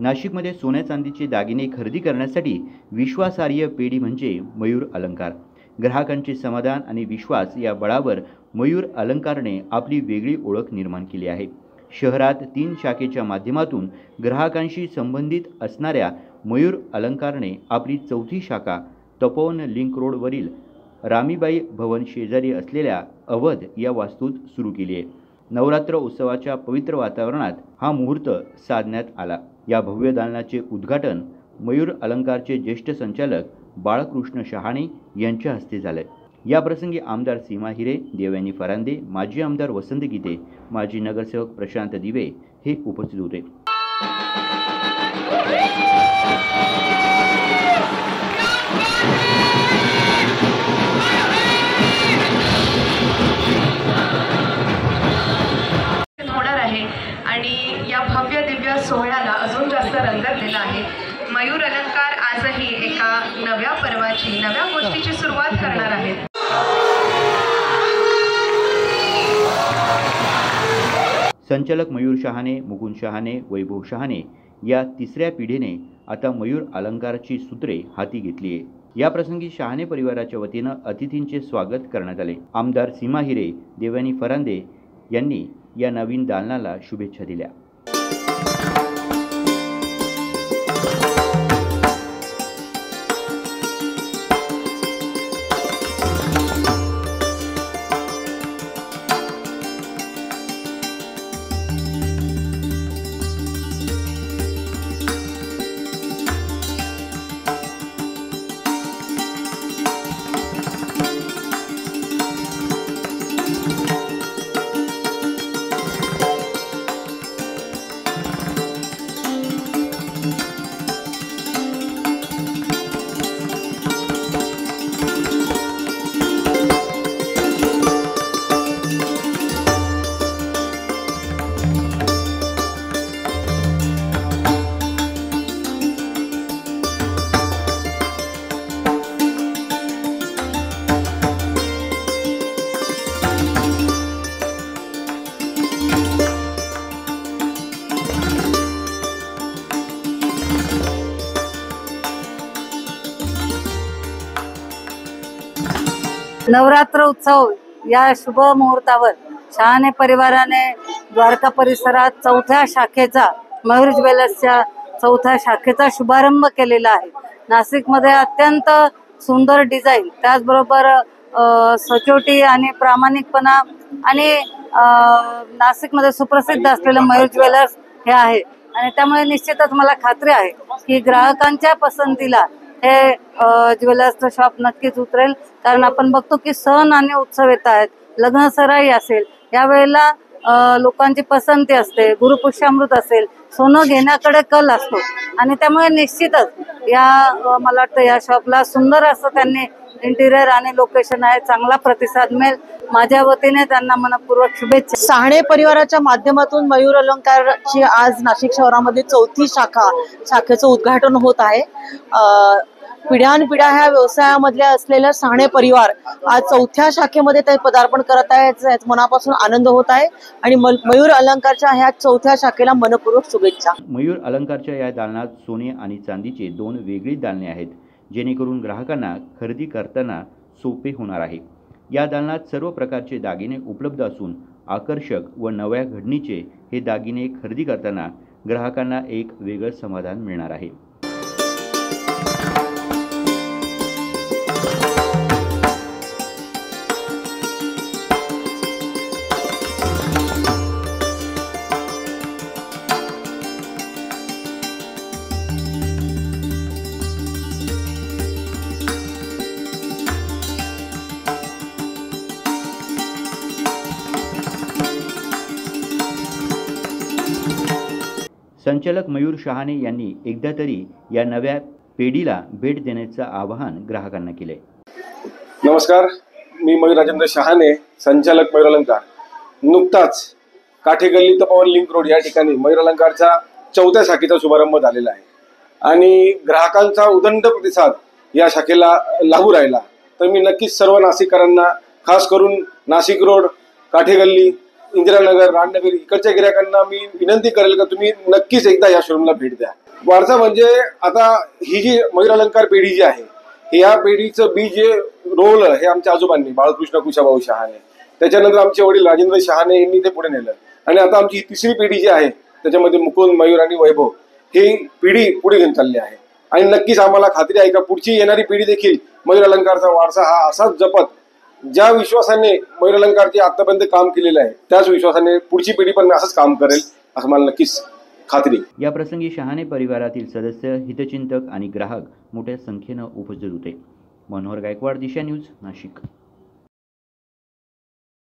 नाशिकमध्ये सोन्या चांदीचे दागिने खरेदी करण्यासाठी विश्वासार्ह पेढी म्हणजे मयूर अलंकार। ग्राहकांचे समाधान आणि विश्वास या बळावर मयूर अलंकारने आपली वेगळी ओळख निर्माण केली आहे। शहरात 3 शाखेच्या माध्यमातून ग्राहकांशी संबंधित असणाऱ्या मयूर अलंकारने आपली 4थी शाखा तपोवन लिंक रोडवरील रामीबाई भवन शेजारी असलेल्या अवध या वास्तूत सुरू केली आहे। नवरात्र उत्सवाच्या पवित्र वातावरणात हा मुहूर्त साधण्यात आला। या भव्य दालनाचे उद्घाटन मयूर अलंकारचे ज्येष्ठ संचालक बाळकृष्ण शहाणे यांच्या हस्ते झाले। या प्रसंगी आमदार सीमा हिरे, देवयानी फरांदे, माजी आमदार वसंत गीते, माजी नगरसेवक प्रशांत दिवे हे उपस्थित होते। आणि या भव्य दिव्य सोहळ्याला अजून जास्त रंगत दिला आहे। मयूर अलंकार आजही एका नव्या पर्वाची, नव्या गोष्टीची सुरुवात करणार आहे। संचालक मयूर शहाणे, मुकुंद शहाणे, वैभव शहाणे या 3ऱ्या पिढीने आता मयूर अलंकारची सूत्रे हाती घेतली आहे। या प्रसंगी शहाणे परिवाराच्या वतीने अतिथींचे स्वागत करण्यात आले। आमदार सीमा हिरे, देवयानी फरांदे यांनी या नवीन दालनाला शुभेच्छा दिल्या। नवरात्र उत्सव या शुभ मुहूर्तावर शहाणे परिवाराने द्वारका परिसरात 4थ्या शाखेचा, मयूर ज्वेलर्सच्या 4थ्या शाखेचा शुभारंभ केलेला आहे। नाशिकमध्ये अत्यंत सुंदर डिझाईन, त्याचबरोबर सचोटी आणि प्रामाणिकपणा आणि नाशिकमध्ये सुप्रसिद्ध असलेले मयूर ज्वेलर्स हे आहे आणि त्यामुळे निश्चितच मला खात्री आहे की ग्राहकांच्या पसंतीला हे ज्वेलर्सचं शॉप नक्कीच उतरेल। कारण आपण बघतो की सण आणि उत्सव येत आहेत, लग्न सराई असेल, यावेळेला लोकांची पसंती असते, गुरुपुष्यामृत असेल, सोनं घेण्याकडे कल असतो आणि त्यामुळे निश्चितच या मला वाटतं या शॉपला सुंदर असं त्यांनी इंटिरियर आणि लोकेशन आहे, चांगला प्रतिसाद मिळेल। माझ्या वतीने त्यांना मनपूर्वक शुभेच्छा। शहाणे परिवाराच्या माध्यमातून मयूर अलंकारची आज नाशिक शहरामध्ये 4थी शाखेचं उद्घाटन होत आहे। पिढ्यानपिढ्या ह्या व्यवसायामधल्या असलेल्या शहाणे परिवार आज 4थ्या शाखेमध्ये ते पदार्पण करत आहे। मनापासून आनंद होत आहे आणि मयूर अलंकारच्या ह्या 4थ्या शाखेला मनपूर्वक शुभेच्छा। मयूर अलंकारच्या या दालनात सोने आणि चांदीचे 2 वेगळी दालने आहेत, जेणेकरून ग्राहकांना खरेदी करताना सोपे होणार आहे। या दालनात सर्व प्रकारचे दागिने उपलब्ध असून आकर्षक व नव्या घडणीचे हे दागिने खरेदी करताना ग्राहकांना एक वेगळं समाधान मिळणार आहे। संचालक मयूर शहाणे यांनी एकदा तरी या नव्या पेढीला भेट देण्याचं आवाहन ग्राहकांना केले। नमस्कार, मी मयूर राजेंद्र शहाणे, संचालक मयूर अलंकार। नुकताच काठेगल्ली तपोवन लिंक रोड या ठिकाणी मयूर अलंकारच्या 4थ्या शाखेचा शुभारंभ झालेला आहे आणि ग्राहकांचा उदंड प्रतिसाद या शाखेला लाभू राहिला। तर मी नक्कीच सर्व नाशिककरांना, खास करून नाशिक रोड, काठेगल्ली इंदिरानगर, रामनगर इकडच्या गिरायकांना मी विनंती करेल का तुम्ही नक्कीच एकदा या शोरूमला भेट द्या. वारसा म्हणजे आता ही जी मयूर अलंकार पेढी जी आहे या पेढीचं बीज जे रोवलं हे आमच्या आजोबांनी बाळकृष्ण कुशाभाऊ शहाणे, त्याच्यानंतर आमचे वडील राजेंद्र शहाणे यांनी ते पुढे नेलं आणि आता आमची ही तिसरी पिढी जी आहे त्याच्यामध्ये मुकुंद, मयूर आणि वैभव ही पिढी पुढे घेऊन चालली आहे. आणि नक्कीच आम्हाला खात्री आहे का पुढची येणारी पिढी देखील मयूर अलंकारचा वारसा हा असाच जपत, ज्या विश्वासाने मयूर अलंकारचे आतापर्यंत काम केलेलं आहे त्याच विश्वासाने पुढची पिढी पण असंच काम करेल असं मला नक्कीच खात्री. या प्रसंगी शहाणे परिवारातील सदस्य, हितचिंतक आणि ग्राहक मोठ्या संख्येनं उपस्थित होते. मनोहर गायकवाड, दिशा न्यूज, नाशिक.